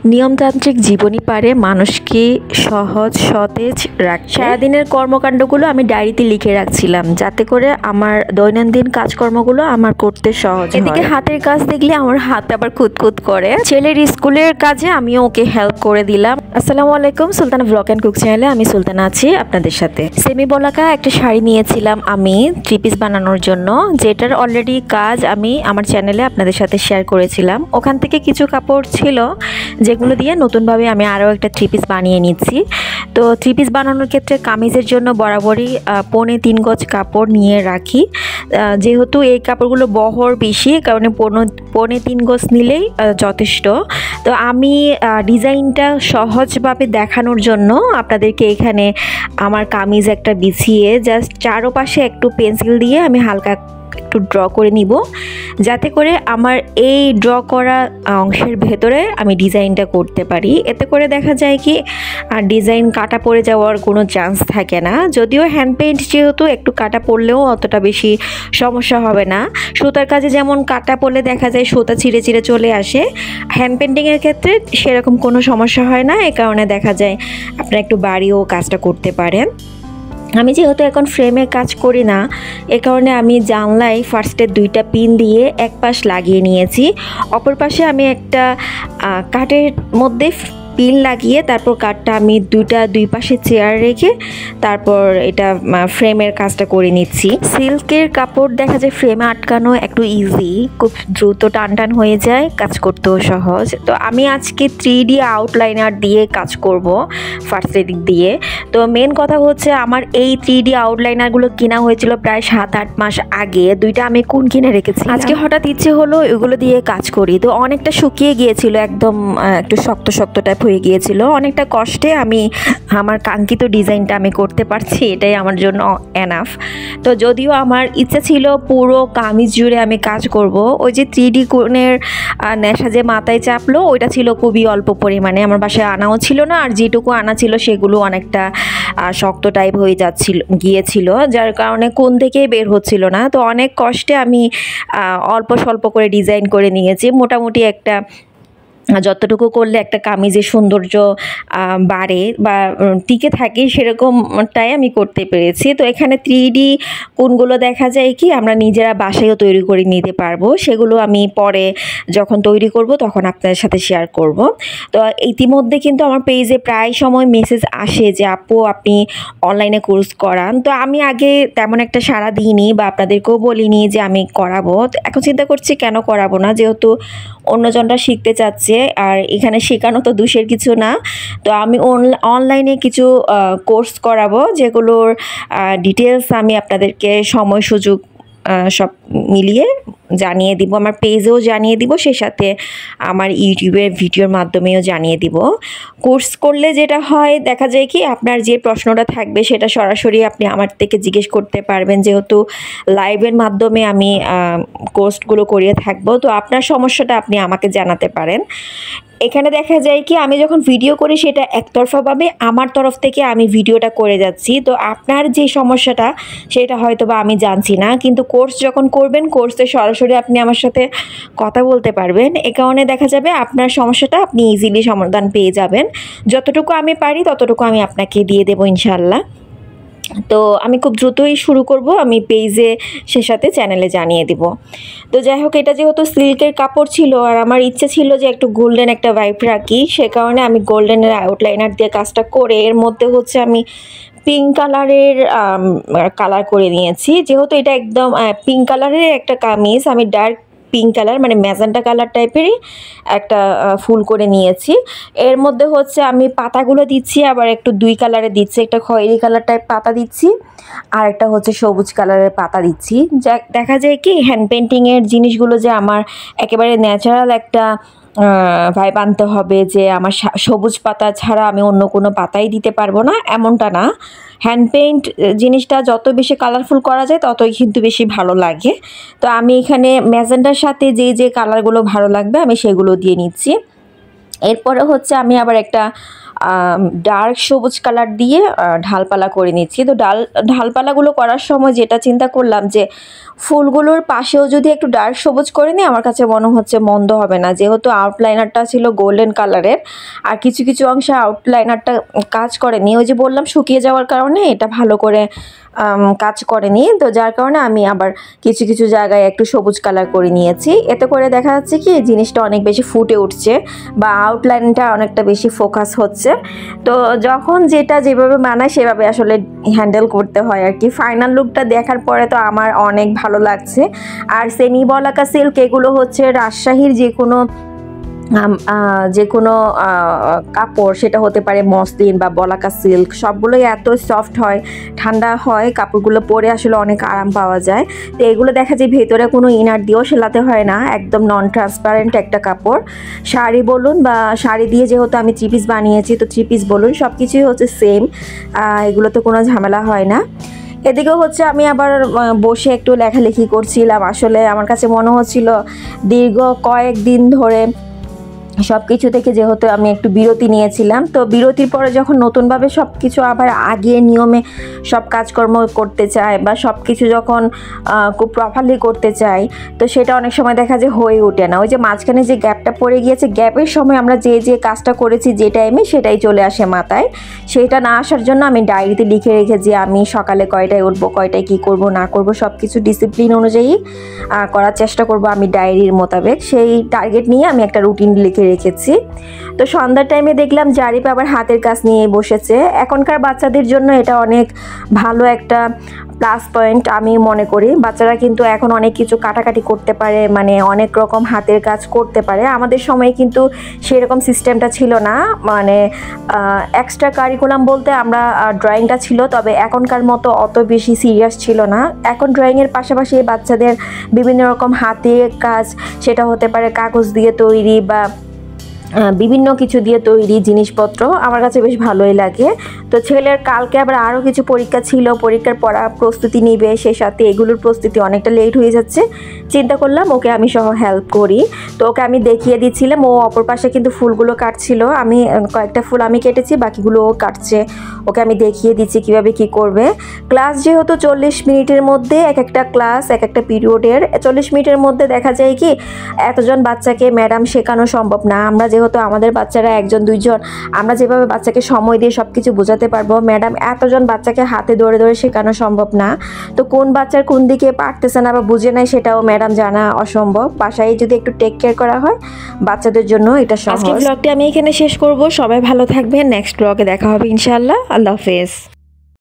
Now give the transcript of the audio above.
নিয়মতান্ত্রিক জীবনই পারে মানুষকে সহজ সতেজ রাখতে। সারাদিনের কর্মকাণ্ডগুলো আমি ডায়েরিতে লিখে রাখছিলাম, যাতে করে আমার দৈনন্দিন কাজকর্মগুলো আমার করতে সহজ হয়। এদিকে হাতের কাজ দেখলে আমার হাত আবার কুতকুত করে। ছেলের স্কুলের কাজে আমিও ওকে হেল্প করে দিলাম। আসসালামু আলাইকুম, সুলতানা ব্লগ অ্যান্ড কুক চ্যানেলে আমি সুলতানা আছি আপনাদের সাথে। সেমি বলাকা একটা শাড়ি নিয়েছিলাম আমি 3 পিস বানানোর জন্য, যেটার অলরেডি কাজ আমি আমার চ্যানেলে আপনাদের সাথে শেয়ার করেছিলাম। ওখান থেকে কিছু কাপড় ছিল যেগুলো দিয়ে নতুনভাবে আমি আরও একটা 3 পিস বানিয়ে নিচ্ছি। তো 3 পিস বানানোর ক্ষেত্রে কামিজের জন্য বরাবরই 3.25 গজ কাপড় নিয়ে রাখি, যেহেতু এই কাপড়গুলো বহর বেশি, কারণে 3.25 গজ নিলেই যথেষ্ট। তো আমি ডিজাইনটা সহজভাবে দেখানোর জন্য আপনাদেরকে এখানে আমার কামিজ একটা বিছিয়ে জাস্ট চারপাশে একটু পেন্সিল দিয়ে আমি হালকা একটু ড্র করে নিব, যাতে করে আমার এই ড্র করা অংশের ভেতরে আমি ডিজাইনটা করতে পারি। এতে করে দেখা যায় কি ডিজাইন কাটা পড়ে যাওয়ার কোনো চান্স থাকে না। যদিও হ্যান্ড পেইন্ট যেহেতু একটু কাটা পড়লেও অতটা বেশি সমস্যা হবে না। সুতার কাজে যেমন কাটা পড়লে দেখা যায় সুতা ছিঁড়ে ছিঁড়ে চলে আসে, হ্যান্ড পেইন্টিংয়ের ক্ষেত্রে সেরকম কোনো সমস্যা হয় না। এ কারণে দেখা যায় আপনারা একটু বাড়িয়েও কাজটা করতে পারেন। আমি যেহেতু এখন ফ্রেমে কাজ করি না, এ কারণে আমি জানলায় ফার্স্টে 2টা পিন দিয়ে এক পাশ লাগিয়ে নিয়েছি, অপর পাশে আমি একটা কাঠের মধ্যে পিন লাগিয়ে তারপর কাঠটা আমি দুই পাশে চেয়ার রেখে তারপর এটা ফ্রেমের কাজটা করে নিচ্ছি। সিল্কের কাপড় দেখা যায় ফ্রেমে আটকানো একটু ইজি, খুব দ্রুত টান হয়ে যায়, কাজ করতেও সহজ। তো আমি আজকে 3D আউটলাইনার দিয়ে কাজ করব ফার্স্ট দিক দিয়ে। তো মেন কথা হচ্ছে আমার এই 3D আউটলাইনারগুলো কেনা হয়েছিল প্রায় 7-8 মাস আগে। 2টা আমি কোন কিনে রেখেছি, আজকে হঠাৎ ইচ্ছে হলো এগুলো দিয়ে কাজ করি। তো অনেকটা শুকিয়ে গিয়েছিল, একদম একটু শক্ত শক্ত টাইপ হয়ে গিয়েছিল। অনেকটা কষ্টে আমি আমার কাঙ্ক্ষিত ডিজাইনটা আমি করতে পারছি, এটাই আমার জন্য এনাফ। তো যদিও আমার ইচ্ছা ছিল পুরো কামিজ জুড়ে আমি কাজ করব, ওই যে 3D কোণের নেশা যে মাথায় চাপলো ওইটা ছিল খুবই অল্প পরিমাণে, আমার বাসায় আনাও ছিল না, আর যেটুকু আনা ছিল সেগুলো অনেকটা শক্ত টাইপ হয়ে গিয়েছিল, যার কারণে কোণ থেকেই বের হচ্ছিল না। তো অনেক কষ্টে আমি অল্প স্বল্প করে ডিজাইন করে নিয়েছি। মোটামুটি একটা যতটুকু করলে একটা কামিজের সৌন্দর্য বাড়ে বা টিকে থাকে সেরকমটাই আমি করতে পেরেছি। তো এখানে 3D কোণগুলো দেখা যায় কি আমরা নিজেরা বাসায়ও তৈরি করে নিতে পারবো, সেগুলো আমি পরে যখন তৈরি করব তখন আপনাদের সাথে শেয়ার করব। তো ইতিমধ্যে কিন্তু আমার পেজে প্রায় সময় মেসেজ আসে যে আপু আপনি অনলাইনে কোর্স করান। তো আমি আগে তেমন একটা সাড়া দিইনি বা আপনাদেরকেও বলিনি যে আমি করাবো। তো এখন চিন্তা করছি কেন করাবো না, যেহেতু অন্যজনরা শিখতে চাচ্ছে আর এখানে শেখানো তো দোষের কিছু না। তো আমি অনলাইনে কিছু কোর্স করাবো, যেগুলোর ডিটেলস আমি আপনাদেরকে সময় সুযোগ সব মিলিয়ে জানিয়ে দিব, আমার পেজেও জানিয়ে দিব, সেই সাথে আমার ইউটিউবের ভিডিওর মাধ্যমেও জানিয়ে দিব। কোর্স করলে যেটা হয় দেখা যায় কি আপনার যে প্রশ্নটা থাকবে সেটা সরাসরি আপনি আমার থেকে জিজ্ঞেস করতে পারবেন, যেহেতু লাইভের মাধ্যমে আমি কোর্সগুলো করিয়ে থাকবো। তো আপনার সমস্যাটা আপনি আমাকে জানাতে পারেন। এখানে দেখা যায় কি আমি যখন ভিডিও করি সেটা একতরফাভাবে আমার তরফ থেকে আমি ভিডিওটা করে যাচ্ছি। তো আপনার যে সমস্যাটা সেটা হয়তো বা আমি জানছি না, কিন্তু কোর্স যখন করবেন কোর্সে সরাসরি আপনি আমার সাথে কথা বলতে পারবেন। এ কারণে দেখা যাবে আপনার সমস্যাটা আপনি ইজিলি সমাধান পেয়ে যাবেন। যতটুকু আমি পারি ততটুকু আমি আপনাকে দিয়ে দেবো ইনশাল্লাহ। তো আমি খুব দ্রুতই শুরু করব, আমি পেজে সে সাথে চ্যানেলে জানিয়ে দিব। তো যাই হোক, এটা যেহেতু সিল্কের কাপড় ছিল আর আমার ইচ্ছে ছিল যে একটু গোল্ডেন একটা ভাইব রাখি, সে কারণে আমি গোল্ডেনের আউটলাইনার দিয়ে কাজটা করে এর মধ্যে হচ্ছে আমি পিঙ্ক কালারের কালার করে নিয়েছি। যেহেতু এটা একদম পিঙ্ক কালারের একটা কামিজ, আমি ডার্ক পিঙ্ক কালার মানে ম্যাজেন্টা কালার টাইপেরই একটা ফুল করে নিয়েছি। এর মধ্যে হচ্ছে আমি পাতাগুলো দিচ্ছি, আবার একটু 2 কালারে দিচ্ছি, একটা খয়েরি কালার টাইপ পাতা দিচ্ছি আর একটা হচ্ছে সবুজ কালারের পাতা দিচ্ছি। যা দেখা যায় কি হ্যান্ড পেন্টিংয়ের জিনিসগুলো যে আমার একেবারে ন্যাচারাল একটা ভাইব আনতে হবে, যে আমার সবুজ পাতা ছাড়া আমি অন্য কোনো পাতাই দিতে পারবো না, এমনটা না। হ্যান্ড পেইন্ট জিনিসটা যত বেশি কালারফুল করা যায় ততই কিন্তু বেশি ভালো লাগে। তো আমি এখানে ম্যাজেন্টার সাথে যে কালারগুলো ভালো লাগবে আমি সেগুলো দিয়ে নিচ্ছি। এরপরে হচ্ছে আমি আবার একটা ডার্ক সবুজ কালার দিয়ে ঢালপালা করে নিচ্ছি। তো ঢালপালাগুলো করার সময় যেটা চিন্তা করলাম যে ফুলগুলোর পাশেও যদি একটু ডার্ক সবুজ করে নিই আমার কাছে মনে হচ্ছে মন্দ হবে না, যেহেতু আউটলাইনারটা ছিল গোল্ডেন কালারের আর কিছু কিছু অংশে আউটলাইনারটা কাজ করেনি, ওই যে বললাম শুকিয়ে যাওয়ার কারণে এটা ভালো করে কাজ করেনি। তো যার কারণে আমি আবার কিছু কিছু জায়গায় একটু সবুজ কালার করে নিয়েছি। এতে করে দেখা যাচ্ছে কি জিনিসটা অনেক বেশি ফুটে উঠছে বা আউটলাইনটা অনেকটা বেশি ফোকাস হচ্ছে। তো যখন যেটা যেভাবে মানায় সেভাবে আসলে হ্যান্ডেল করতে হয় আর কি। ফাইনাল লুকটা দেখার পরে তো আমার অনেক ভালো লাগছে। আর সেমি বলাকা সিল্ক এগুলো হচ্ছে রাজশাহীর যে কোনো কাপড়, সেটা হতে পারে মসলিন বা বলাকা সিল্ক, সবগুলোই এত সফট হয়, ঠান্ডা হয়, কাপড়গুলো পরে আসলে অনেক আরাম পাওয়া যায়। তো এগুলো দেখা যায় ভেতরে কোনো ইনার দিয়েও সেলাতে হয় না, একদম নন ট্রান্সপারেন্ট একটা কাপড়। শাড়ি বলুন বা শাড়ি দিয়ে যেহেতু আমি 3 পিস বানিয়েছি, তো 3 পিস বলুন সব কিছুই হচ্ছে সেম, এগুলোতে কোনো ঝামেলা হয় না। এদিকেও হচ্ছে আমি আবার বসে একটু লেখালেখি করছিলাম। আসলে আমার কাছে মনে হচ্ছিল দীর্ঘ কয়েকদিন ধরে সব কিছু থেকে যেহেতু আমি একটু বিরতি নিয়েছিলাম, তো বিরতির পরে যখন নতুনভাবে সব কিছু আবার আগিয়ে নিয়মে সব কাজকর্ম করতে চাই বা সব কিছু যখন খুব প্রপারলি করতে চাই, তো সেটা অনেক সময় দেখা যায় হয়ে ওঠে না। ওই যে মাঝখানে যে গ্যাপটা পড়ে গিয়েছে, গ্যাপের সময় আমরা যে কাজটা করেছি যে টাইমে সেটাই চলে আসে মাথায়। সেটা না আসার জন্য আমি ডায়েরিতে লিখে রেখেছি আমি সকালে কয়টায় উঠবো, কয়টায় কী করব না করব সব কিছু ডিসিপ্লিন অনুযায়ী করার চেষ্টা করব আমি ডায়েরির মোতাবেক। সেই টার্গেট নিয়ে আমি একটা রুটিন লিখে রেখেছি। তো সন্ধ্যার টাইমে দেখলাম জারিপ আবার হাতের কাজ নিয়ে বসেছে। এখনকার বাচ্চাদের জন্য এটা অনেক ভালো একটা প্লাস পয়েন্ট আমি মনে করি। বাচ্চারা কিন্তু এখন অনেক কিছু কাটাকাটি করতে পারে, মানে অনেক রকম হাতের কাজ করতে পারে। আমাদের সময় কিন্তু সেরকম সিস্টেমটা ছিল না, মানে এক্সট্রা কারিকুলাম বলতে আমরা ড্রয়িংটা ছিল, তবে এখনকার মতো অত বেশি সিরিয়াস ছিল না। এখন ড্রয়িংয়ের পাশাপাশি বাচ্চাদের বিভিন্ন রকম হাতের কাজ, সেটা হতে পারে কাগজ দিয়ে তৈরি বা বিভিন্ন কিছু দিয়ে তৈরি জিনিসপত্র, আমার কাছে বেশ ভালোই লাগে। তো ছেলের কালকে আবার আরও কিছু পরীক্ষা ছিল, পরীক্ষার পড়া প্রস্তুতি নিবে, সেই সাথে এগুলোর প্রস্তুতি অনেকটা লেট হয়ে যাচ্ছে। চিন্তা করলাম ওকে আমি সহ হেল্প করি। তো ওকে আমি দেখিয়ে দিচ্ছিলাম, ও অপর পাশে কিন্তু ফুলগুলো কাটছিল, আমি কয়েকটা ফুল আমি কেটেছি, বাকিগুলো ও কাটছে। ওকে আমি দেখিয়ে দিচ্ছি কিভাবে কি করবে। ক্লাস যেহেতু 40 মিনিটের মধ্যে এক একটা ক্লাস, এক একটা পিরিয়ডের 40 মিনিটের মধ্যে দেখা যায় কি এতজন বাচ্চাকে ম্যাডাম শেখানো সম্ভব না। আমরা যেহেতু আমাদের বাচ্চারা 1জন 2জন, আমরা যেভাবে বাচ্চাকে সময় দিয়ে সব কিছু বোঝাতে পারবো, ম্যাডাম এতজন বাচ্চাকে হাতে ধরে ধরে শেখানো সম্ভব না। তো কোন বাচ্চার কোন দিকে পারতেছে না বা বুঝে নাই সেটাও ম্যাডাম জানা অসম্ভব। বাসায় যদি একটু টেক কেয়ার করা হয় বাচ্চাদের জন্য এটা সহজ। আজকের ব্লগটি আমি এখানে শেষ করব। সবাই ভালো থাকবেন, নেক্সট ব্লগে দেখা হবে ইনশাআল্লাহ। আল্লাহ হাফেজ।